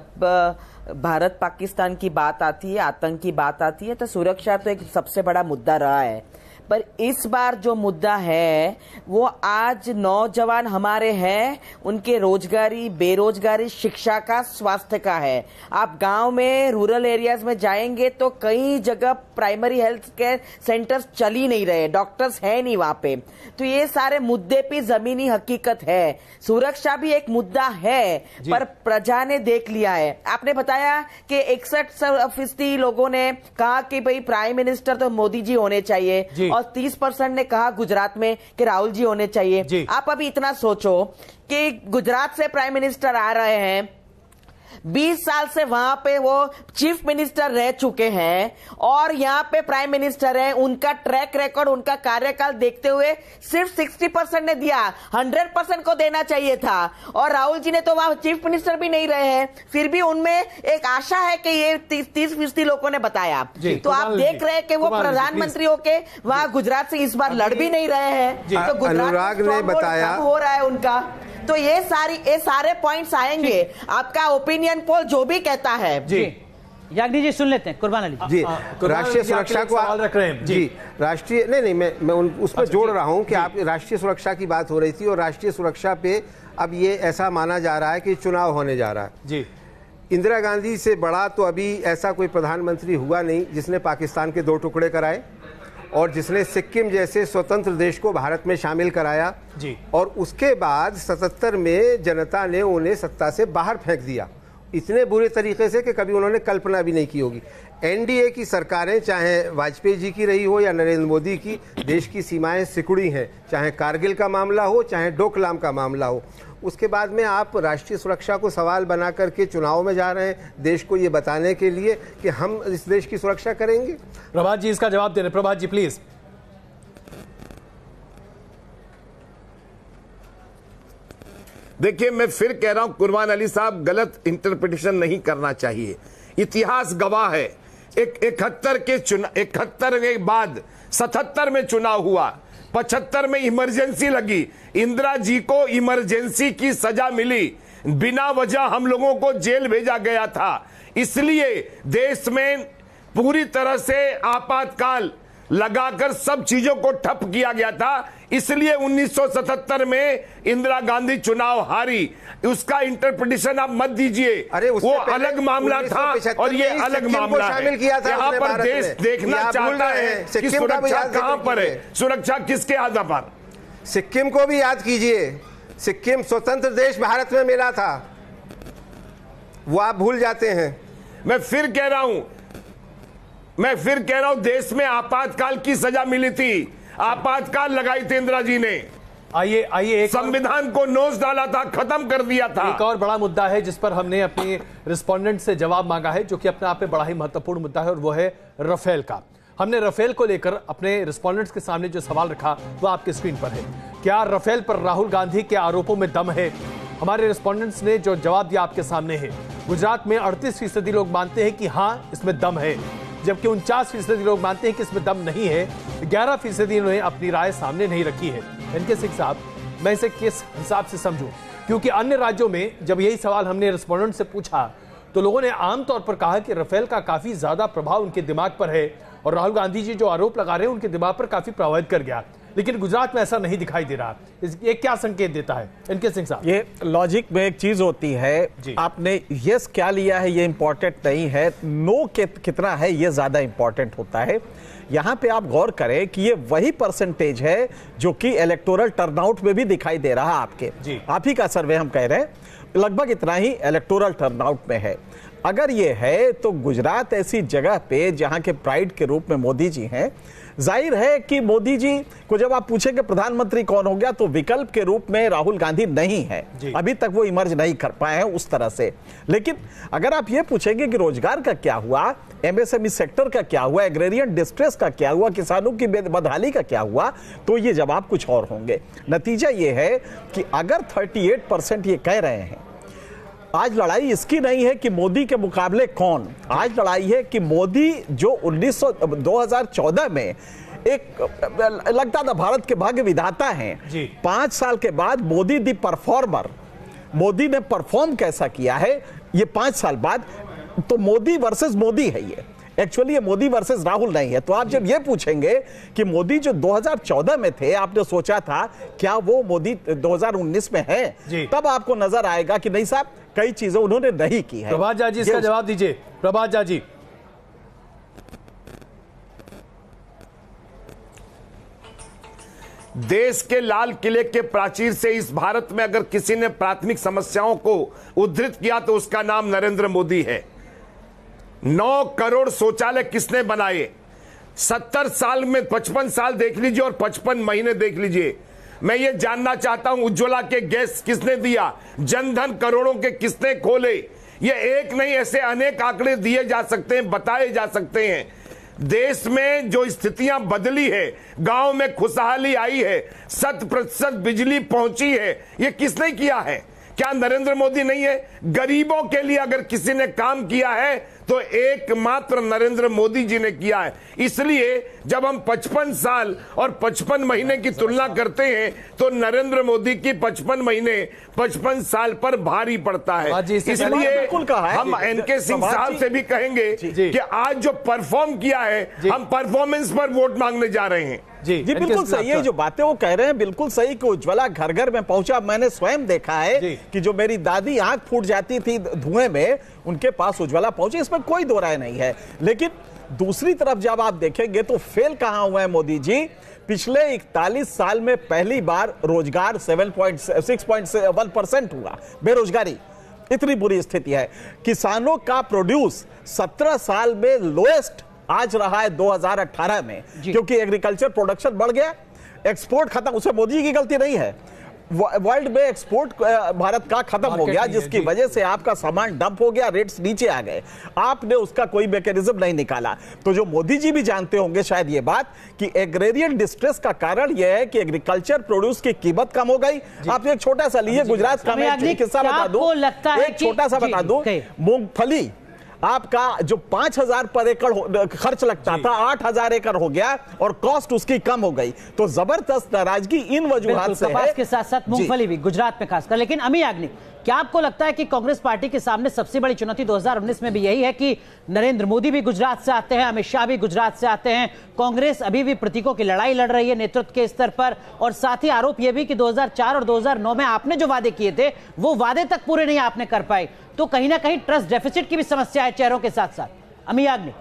[SPEAKER 14] भारत पाकिस्तान की बात आती है, आतंक की बात आती है, तो सुरक्षा तो एक सबसे बड़ा मुद्दा रहा है। पर इस बार जो मुद्दा है वो आज नौजवान हमारे हैं, उनके रोजगारी, बेरोजगारी, शिक्षा का, स्वास्थ्य का है। आप गांव में, रूरल एरियाज में जाएंगे तो कई जगह प्राइमरी हेल्थ केयर सेंटर्स चल ही नहीं रहे, डॉक्टर्स है नहीं वहां पे। तो ये सारे मुद्दे पे जमीनी हकीकत है। सुरक्षा भी एक मुद्दा है, पर प्रजा ने देख लिया है। आपने बताया कि 61% लोगों ने कहा कि भाई प्राइम मिनिस्टर तो मोदी जी होने चाहिए, और 30% ने कहा गुजरात में कि राहुल जी होने चाहिए। आप अभी इतना सोचो कि गुजरात से प्राइम मिनिस्टर आ रहे हैं, 20 साल से वहां पे वो चीफ मिनिस्टर रह चुके हैं, और यहाँ पे प्राइम मिनिस्टर है। उनका ट्रैक रिकॉर्ड, उनका कार्यकाल देखते हुए सिर्फ 60% ने दिया, 100% को देना चाहिए था। और राहुल जी ने तो वहां चीफ मिनिस्टर भी नहीं रहे हैं, फिर भी उनमें एक आशा है कि ये 30% लोगों ने बताया। तो आप देख रहे हैं कि वो प्रधानमंत्री होके वहां गुजरात से इस बार लड़ भी नहीं रहे हैं, तो गुजरात ने बताया हो रहा है उनका। तो ये सारे पॉइंट्स आएंगे। आपका ओपिनियन पोल जो भी कहता है।
[SPEAKER 2] जी याग्निक जी सुन लेते हैं। कुर्बान अली
[SPEAKER 12] जी, राष्ट्रीय सुरक्षा को
[SPEAKER 1] सवाल रख रहे हैं।
[SPEAKER 12] जी, राष्ट्रीय नहीं, मैं उसमें जोड़ रहा हूं कि आप राष्ट्रीय सुरक्षा की बात हो रही थी, और राष्ट्रीय सुरक्षा पे अब ये ऐसा माना जा रहा है कि चुनाव होने जा रहा है।
[SPEAKER 1] जी,
[SPEAKER 12] इंदिरा गांधी से बड़ा तो अभी ऐसा कोई प्रधानमंत्री हुआ नहीं जिसने पाकिस्तान के 2 टुकड़े कराए, और जिसने सिक्किम जैसे स्वतंत्र देश को भारत में शामिल कराया
[SPEAKER 1] जी, और
[SPEAKER 12] उसके बाद 77 में जनता ने उन्हें सत्ता से बाहर फेंक दिया, इतने बुरे तरीके से कि कभी उन्होंने कल्पना भी नहीं की होगी। एनडीए की सरकारें, चाहे वाजपेयी जी की रही हो या नरेंद्र मोदी की, देश की सीमाएं सिकुड़ी हैं, चाहे कारगिल का मामला हो, चाहे डोकलाम का मामला हो। उसके बाद में आप राष्ट्रीय सुरक्षा को सवाल बना करके चुनाव में जा रहे हैं, देश को ये बताने के लिए कि हम इस देश की सुरक्षा करेंगे।
[SPEAKER 1] प्रभात जी इसका जवाब दे रहे। प्रभात जी प्लीज।
[SPEAKER 8] देखिए, मैं फिर कह रहा हूं, कुर्बान अली साहब, गलत इंटरप्रिटेशन नहीं करना चाहिए। इतिहास गवाह है, 71 के बाद 77 में चुनाव हुआ, 75 में इमरजेंसी लगी, इंदिरा जी को इमरजेंसी की सजा मिली, बिना वजह हम लोगों को जेल भेजा गया था। इसलिए देश में पूरी तरह से आपातकाल लगाकर सब चीजों को ठप किया गया था। इसलिए 1977 में इंदिरा गांधी चुनाव हारी। उसका इंटरप्रिटेशन आप मत दीजिए, वो अलग मामला था और ये अलग मामला है। यहाँ पर देश देखना चाहता है कि सुरक्षा कहां पर है, सुरक्षा किसके आधार पर।
[SPEAKER 12] सिक्किम को भी याद कीजिए, सिक्किम स्वतंत्र देश भारत में मिला था, वो आप भूल जाते हैं।
[SPEAKER 8] मैं फिर कह रहा हूं, देश में आपातकाल की सजा मिली थी, आपातकाल लगाई थी इंदिरा जी ने।
[SPEAKER 1] आइए
[SPEAKER 8] संविधान को नोच डाला था, खत्म कर दिया था।
[SPEAKER 1] एक और बड़ा मुद्दा है जिस पर हमने अपने रिस्पोंडेंट से जवाब मांगा है, जो कि अपने आप में बड़ा ही महत्वपूर्ण मुद्दा है, और वो है राफेल का। हमने राफेल को लेकर अपने रिस्पोंडेंट्स के सामने जो सवाल रखा वो आपके स्क्रीन पर है। क्या राफेल पर राहुल गांधी के आरोपों में दम है? हमारे रिस्पोंडेंट्स ने जो जवाब दिया आपके सामने है। गुजरात में 38% लोग मानते हैं कि हाँ इसमें दम है, जबकि 49% लोग मानते हैं कि इसमें दम नहीं है। 11% इन्होंने अपनी राय सामने नहीं रखी है। इनके सिंह साहब, मैं इसे किस हिसाब से समझूं? क्योंकि अन्य राज्यों में जब यही सवाल हमने रिस्पोंडेंट से पूछा तो लोगों ने आमतौर पर कहा कि राफेल का काफी ज्यादा प्रभाव उनके दिमाग पर है और राहुल गांधी जी जो आरोप लगा रहे हैं उनके दिमाग पर काफी प्रभावित कर गया। लेकिन गुजरात में ऐसा नहीं दिखाई दे रहा। ये क्या संकेत देता है इनके सिंह साहब?
[SPEAKER 11] ये लॉजिक में एक चीज होती है, आपने यस क्या लिया है ये इंपॉर्टेंट नहीं है, नो कितना है ये ज्यादा इंपॉर्टेंट होता है। यहां पे आप गौर करें कि ये वही परसेंटेज है जो कि इलेक्टोरल टर्नआउट में भी दिखाई दे रहा आपके, आप ही का सर्वे हम कह रहे हैं, लगभग इतना ही इलेक्टोरल टर्नआउट में है। अगर ये है तो गुजरात ऐसी जगह पे जहां के प्राइड के रूप में मोदी जी हैं, जाहिर है कि मोदी जी को जब आप पूछेंगे प्रधानमंत्री कौन हो गया तो विकल्प के रूप में राहुल गांधी नहीं है, अभी तक वो इमर्ज नहीं कर पाए हैं उस तरह से। लेकिन अगर आप ये पूछेंगे कि रोजगार का क्या हुआ, एमएसएमई सेक्टर का क्या हुआ, एग्रेरियन डिस्ट्रेस का क्या हुआ, किसानों की बदहाली का क्या हुआ, तो ये जवाब कुछ और होंगे। नतीजा ये है कि अगर 38% ये कह रहे हैं, आज लड़ाई इसकी नहीं है कि मोदी के मुकाबले कौन, आज लड़ाई है कि मोदी जो 2014 में एक लगता था भारत के भाग्य विधाता हैं, 5 साल के बाद मोदी दी परफॉर्मर, मोदी ने परफॉर्म कैसा किया है ये 5 साल बाद, तो मोदी वर्सेस मोदी है ये, एक्चुअली ये मोदी वर्सेस राहुल नहीं है। तो आप जब ये पूछेंगे कि मोदी जो 2014 में थे, आपने सोचा था क्या वो मोदी 2019 में है, तब आपको नजर आएगा कि नहीं साहब कई चीजें उन्होंने नहीं की है।
[SPEAKER 1] प्रभात झा जी इसका जवाब दीजिए। प्रभात झा जी,
[SPEAKER 8] देश के लाल किले के प्राचीर से इस भारत में अगर किसी ने प्राथमिक समस्याओं को उद्धृत किया तो उसका नाम नरेंद्र मोदी है। 9 करोड़ शौचालय किसने बनाए? 70 साल में 55 साल देख लीजिए और 55 महीने देख लीजिए। मैं ये जानना चाहता हूं उज्ज्वला के गैस किसने दिया, जनधन करोड़ों के किसने खोले? ये एक नहीं, ऐसे अनेक आंकड़े दिए जा सकते हैं, बताए जा सकते हैं। देश में जो स्थितियां बदली है, गांव में खुशहाली आई है, 100% बिजली पहुंची है, ये किसने किया है? क्या नरेंद्र मोदी नहीं है? गरीबों के लिए अगर किसी ने काम किया है तो एकमात्र नरेंद्र मोदी जी ने किया है। इसलिए जब हम 55 साल और 55 महीने की तुलना करते हैं तो नरेंद्र मोदी की 55 महीने 55 साल पर भारी पड़ता है। इसलिए हम एनके सिंह साहब से भी कहेंगे कि आज जो परफॉर्म किया है, हम परफॉर्मेंस पर वोट मांगने जा रहे हैं।
[SPEAKER 11] जी बिल्कुल सही है, जो बातें वो कह रहे हैं बिल्कुल सही कि उज्ज्वला घर घर में पहुंचा। मैंने स्वयं देखा है कि जो मेरी दादी आंख फूट जाती थी धुएं में, उनके पास उज्ज्वला पहुंची, इसमें कोई दो राय नहीं है। लेकिन दूसरी तरफ जब आप देखेंगे तो फेल कहां हुआ है मोदी जी? पिछले 41 साल में पहली बार रोजगार 6.1% हुआ, बेरोजगारी इतनी बुरी स्थिति है। किसानों का प्रोड्यूस 17 साल में लोएस्ट आज रहा है 2018 में, क्योंकि एग्रीकल्चर प्रोडक्शन बढ़ गया, एक्सपोर्ट खत्म, उसे मोदी की गलती नहीं है, वर्ल्ड में एक्सपोर्ट भारत का खत्म हो गया, जिसकी वजह से आपका सामान डंप हो गया, रेट्स नीचे आ गए, आपने उसका कोई मैकेनिज्म नहीं निकाला। तो जो मोदी जी भी जानते होंगे शायद ये बात कि एग्रेरियन डिस्ट्रेस का कारण यह है कि एग्रीकल्चर प्रोड्यूस की कीमत कम हो गई। आप एक छोटा सा लिए गुजरात का मैं एक किस्सा बता दूं, एक छोटा सा बता दूं, मूंगफली आपका जो 5,000 पर एकड़ खर्च लगता था 8,000 एकड़ हो गया और कॉस्ट उसकी कम हो गई। तो जबरदस्त नाराजगी इन वजूहात से है,
[SPEAKER 2] के साथ साथ मूंगफली भी गुजरात में खासकर। लेकिन अमी याग्निक, क्या आपको लगता है कि कांग्रेस पार्टी के सामने सबसे बड़ी चुनौती 2019 में भी यही है कि नरेंद्र मोदी भी गुजरात से आते हैं, अमित शाह भी गुजरात से आते हैं, कांग्रेस अभी भी प्रतीकों की लड़ाई लड़ रही है नेतृत्व के स्तर पर, और साथ ही आरोप यह भी कि 2004 और 2009 में आपने जो वादे किए थे वो वादे तक पूरे नहीं आपने कर पाए, तो कहीं ना कहीं ट्रस्ट डेफिसिट की भी समस्या है चेहरों के साथ साथ। अमी याग्निक,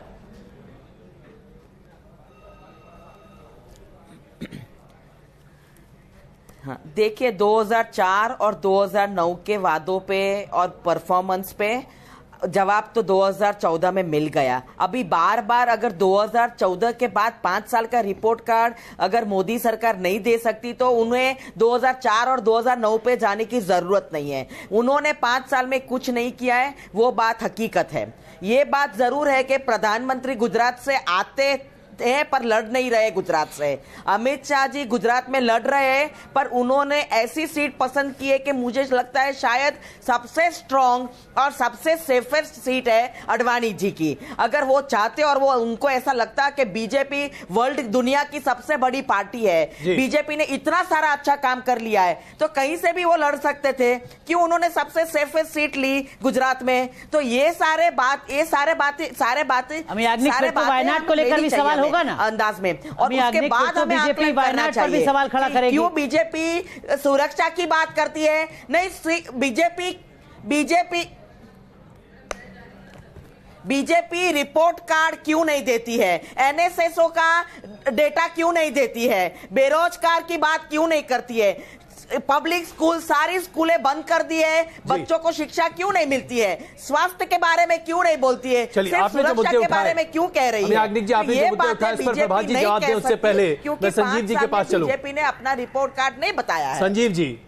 [SPEAKER 14] हाँ, देखिए 2004 और 2009 के वादों पे और परफॉर्मेंस पे जवाब तो 2014 में मिल गया। अभी बार बार अगर 2014 के बाद 5 साल का रिपोर्ट कार्ड अगर मोदी सरकार नहीं दे सकती तो उन्हें 2004 और 2009 पे जाने की जरूरत नहीं है। उन्होंने 5 साल में कुछ नहीं किया है, वो बात हकीकत है। ये बात जरूर है कि प्रधानमंत्री गुजरात से आते हैं पर लड़ नहीं रहे गुजरात से। अमित शाह जी गुजरात में लड़ रहे हैं पर उन्होंने ऐसी सीट पसंद की है कि मुझे लगता है शायद सबसे स्ट्रांग और सबसे सेफेस्ट सीट है अडवाणी जी की। अगर वो चाहते और वो उनको ऐसा लगता कि बीजेपी वर्ल्ड दुनिया की सबसे बड़ी पार्टी है, बीजेपी ने इतना सारा अच्छा काम कर लिया है, तो कहीं से भी वो लड़ सकते थे। क्यों उन्होंने सबसे सेफेस्ट सीट ली गुजरात में? तो ये सारे बातें
[SPEAKER 2] वायनाड को लेकर भी सवाल होगा ना
[SPEAKER 14] अंदाज में। और उसके बाद हमें
[SPEAKER 2] बीजेपी वायनाड पर भी सवाल खड़ा करेगी।
[SPEAKER 14] क्यों बीजेपी सुरक्षा की बात करती है? नहीं, बीजेपी रिपोर्ट कार्ड क्यों नहीं देती है? एनएसएसओ का डेटा क्यों नहीं देती है? बेरोजगार की बात क्यों नहीं करती है? पब्लिक स्कूल सारी स्कूलें बंद कर दी है, बच्चों को शिक्षा क्यों नहीं मिलती है? स्वास्थ्य के बारे में क्यों नहीं बोलती है?
[SPEAKER 1] चलिए,
[SPEAKER 14] सिर्फ
[SPEAKER 1] आपने जो
[SPEAKER 14] सुरक्षा के बारे में क्यों कह रही है?
[SPEAKER 1] याग्निक जी, आपने जो मुद्दे उठाए इस पर प्रभात जी जवाब दें उससे पहले मैं संजीव जी के पास चलूं।
[SPEAKER 14] बीजेपी ने अपना रिपोर्ट कार्ड नहीं बताया है।
[SPEAKER 1] संजीव जी,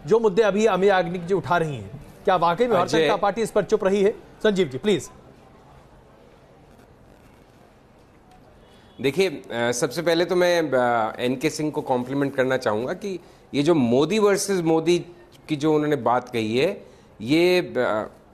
[SPEAKER 1] जो मुद्दे अभी अमित याग्निक जी उठा रही हैं, क्या वाकई में भारतीय जनता पार्टी इस पर चुप रही है? संजीव जी प्लीज।
[SPEAKER 9] देखिए, सबसे पहले तो मैं एनके सिंह को कॉम्प्लीमेंट करना चाहूंगा कि ये जो मोदी वर्सेस मोदी की जो उन्होंने बात कही है, ये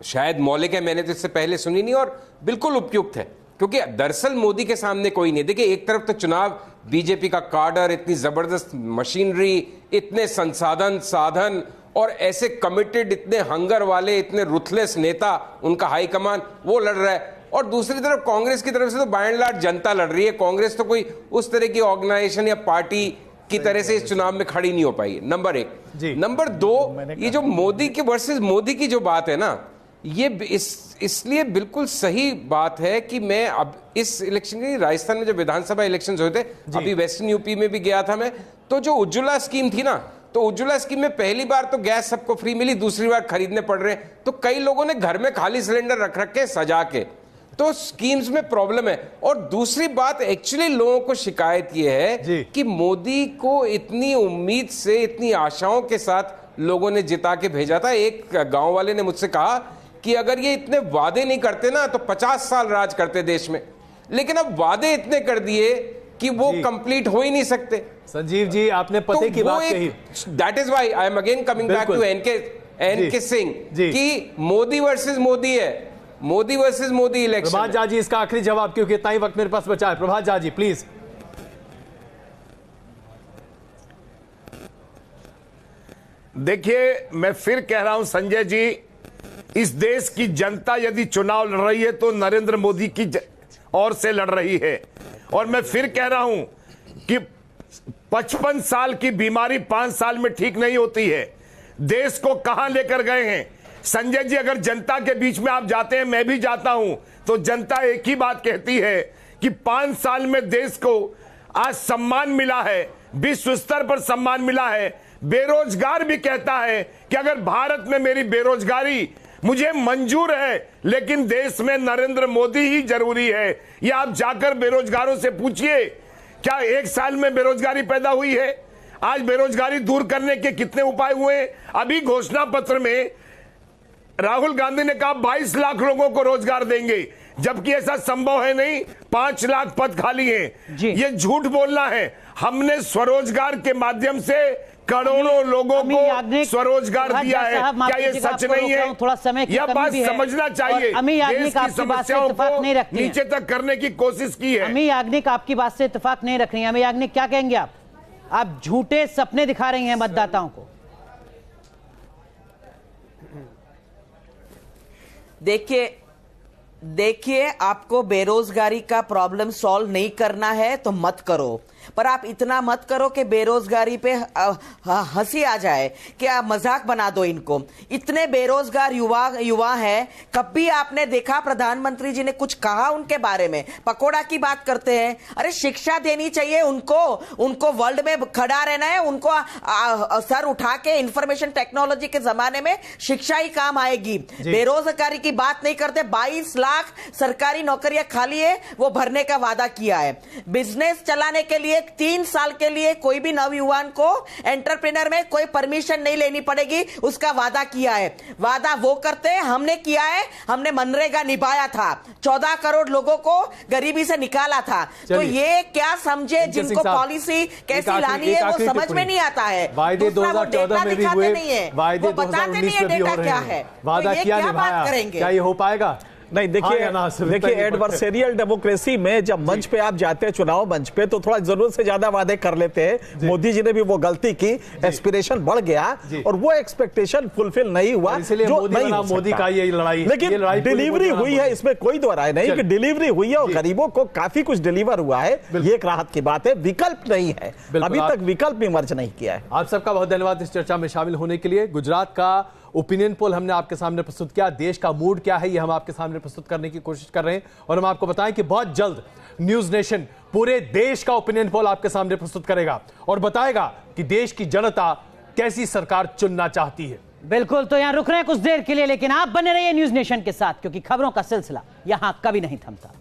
[SPEAKER 9] शायद मौलिक है, मैंने तो इससे पहले सुनी नहीं और बिल्कुल उपयुक्त है, क्योंकि दरअसल मोदी के सामने कोई नहीं। देखिए, एक तरफ तो चुनाव, बीजेपी का कार्डर, इतनी जबरदस्त मशीनरी, इतने संसाधन साधन और ऐसे कमिटेड, इतने हंगर वाले, इतने रुथलेस नेता, उनका हाईकमान वो लड़ रहा है। और दूसरी तरफ कांग्रेस की तरफ से तो बाय एंड लार्ज जनता लड़ रही है। कांग्रेस तो कोई उस तरह की ऑर्गेनाइजेशन या पार्टी की तरह से इस चुनाव में खड़ी नहीं हो पाई, नंबर 1। नंबर 2, ये जो मोदी के वर्सेस मोदी की जो बात है ना, ये इसलिए बिल्कुल सही बात है कि मैं अब इस इलेक्शन की, राजस्थान में जो विधानसभा इलेक्शन हुए थे, अभी वेस्टर्न यूपी में भी गया था मैं, तो जो उज्ज्वला स्कीम थी ना, तो उज्ज्वला स्कीम में पहली बार तो गैस सबको फ्री मिली, दूसरी बार खरीदने पड़ रहे हैं। तो कई लोगों ने घर में खाली सिलेंडर रख के सजा के, तो स्कीम्स में प्रॉब्लम है। और दूसरी बात, एक्चुअली लोगों को शिकायत यह है कि मोदी को इतनी उम्मीद से, इतनी आशाओं के साथ लोगों ने जिता के भेजा था। एक गांव वाले ने मुझसे कहा कि अगर ये इतने वादे नहीं करते ना तो 50 साल राज करते देश में, लेकिन अब वादे इतने कर दिए कि वो कंप्लीट हो ही नहीं सकते।
[SPEAKER 1] संजीव जी, आपने पते की बात कही।
[SPEAKER 9] That is why I am again coming back to NK Singh कि मोदी वर्सेस मोदी है, मोदी वर्सेस मोदी इलेक्शन।
[SPEAKER 1] प्रभात झा जी, इसका आखिरी जवाब, क्योंकि इतना ही वक्त मेरे पास बचा है। प्रभात झा जी प्लीज।
[SPEAKER 8] देखिए, मैं फिर कह रहा हूं संजय जी, इस देश की जनता यदि चुनाव लड़ रही है तो नरेंद्र मोदी की ओर से लड़ रही है। और मैं फिर कह रहा हूं कि 55 साल की बीमारी 5 साल में ठीक नहीं होती है। देश को कहां लेकर गए हैं संजय जी? अगर जनता के बीच में आप जाते हैं, मैं भी जाता हूं, तो जनता एक ही बात कहती है कि 5 साल में देश को आज सम्मान मिला है, विश्व स्तर पर सम्मान मिला है। बेरोजगार भी कहता है कि अगर भारत में मेरी बेरोजगारी मुझे मंजूर है, लेकिन देश में नरेंद्र मोदी ही जरूरी है। ये आप जाकर बेरोजगारों से पूछिए, क्या 1 साल में बेरोजगारी पैदा हुई है? आज बेरोजगारी दूर करने के कितने उपाय हुए? अभी घोषणा पत्र में राहुल गांधी ने कहा 22 लाख लोगों को रोजगार देंगे, जबकि ऐसा संभव है नहीं, 5 लाख पद खाली हैं। ये झूठ बोलना है। हमने स्वरोजगार के माध्यम से करोड़ों लोगों को स्वरोजगार दिया है। क्या ये सच नहीं है?
[SPEAKER 2] थोड़ा समय की
[SPEAKER 8] यह
[SPEAKER 2] कमी
[SPEAKER 8] बात
[SPEAKER 2] भी है।
[SPEAKER 8] समझना चाहिए।
[SPEAKER 2] अमी याग्निक आपकी बात से इत्तेफाक नहीं रखती हैं।
[SPEAKER 8] नीचे तक करने की कोशिश की है।
[SPEAKER 2] अमी याग्निक आपकी बात से इत्तेफाक नहीं रख रही है। अमी याग्निक, क्या कहेंगे आप झूठे सपने दिखा रही हैं मतदाताओं को।
[SPEAKER 14] देखिए, देखिए, आपको बेरोजगारी का प्रॉब्लम सॉल्व नहीं करना है तो मत करो, पर आप इतना मत करो कि बेरोजगारी पे हंसी आ जाए कि आप मजाक बना दो इनको। इतने बेरोजगार युवा हैं, कभी आपने देखा प्रधानमंत्री जी ने कुछ कहा उनके बारे में? पकोड़ा की बात करते हैं। अरे शिक्षा देनी चाहिए उनको वर्ल्ड में खड़ा रहना है, उनको सर उठा के इंफॉर्मेशन टेक्नोलॉजी के जमाने में शिक्षा ही काम आएगी। बेरोजगारी की बात नहीं करते। 22 लाख सरकारी नौकरियां खाली है, वो भरने का वादा किया है। बिजनेस चलाने के लिए 3 साल के लिए कोई भी नवयुवान को एंटरप्रेन्योर में कोई परमिशन नहीं लेनी पड़ेगी, उसका वादा किया है। वादा वो करते हैं, हमने किया है। हमने मनरेगा निभाया था, 14 करोड़ लोगों को गरीबी से निकाला था। तो ये क्या समझे, जिनको पॉलिसी कैसी लानी है वो समझ में नहीं आता है।
[SPEAKER 1] वायदे 2014 में भी हुए, वायदे 2019 में भी हो रहे हैं। वादा किया, निभाया, क्या ये हो पाएगा?
[SPEAKER 11] नहीं, देखिए एडवर्सेरियल डेमोक्रेसी में जब मंच पे आप जाते हैं, चुनाव मंच पे, तो थोड़ा जरूरत से ज्यादा वादे कर लेते हैं। मोदी जी ने भी वो गलती की, एस्पिरेशन बढ़ गया और वो एक्सपेक्टेशन फुलफिल नहीं हुआ, जो
[SPEAKER 1] मोदी का ये लड़ाई,
[SPEAKER 11] लेकिन डिलीवरी हुई है, इसमें कोई दो राय नहीं कि डिलीवरी हुई है और गरीबों को काफी कुछ डिलीवर हुआ है। ये एक राहत की बात है, विकल्प नहीं है, अभी तक विकल्प इमर्ज नहीं किया है।
[SPEAKER 1] आप सबका बहुत धन्यवाद इस चर्चा में शामिल होने के लिए। गुजरात का ओपिनियन पोल हमने आपके सामने प्रस्तुत किया। देश का मूड क्या है, ये हम आपके सामने प्रस्तुत करने की कोशिश कर रहे हैं और हम आपको बताएं कि बहुत जल्द न्यूज नेशन पूरे देश का ओपिनियन पोल आपके सामने प्रस्तुत करेगा और बताएगा कि देश की जनता कैसी सरकार चुनना चाहती है।
[SPEAKER 2] बिल्कुल, तो यहां रुक रहे हैं कुछ देर के लिए, लेकिन आप बने रहिए न्यूज नेशन के साथ, क्योंकि खबरों का सिलसिला यहां कभी नहीं थमता।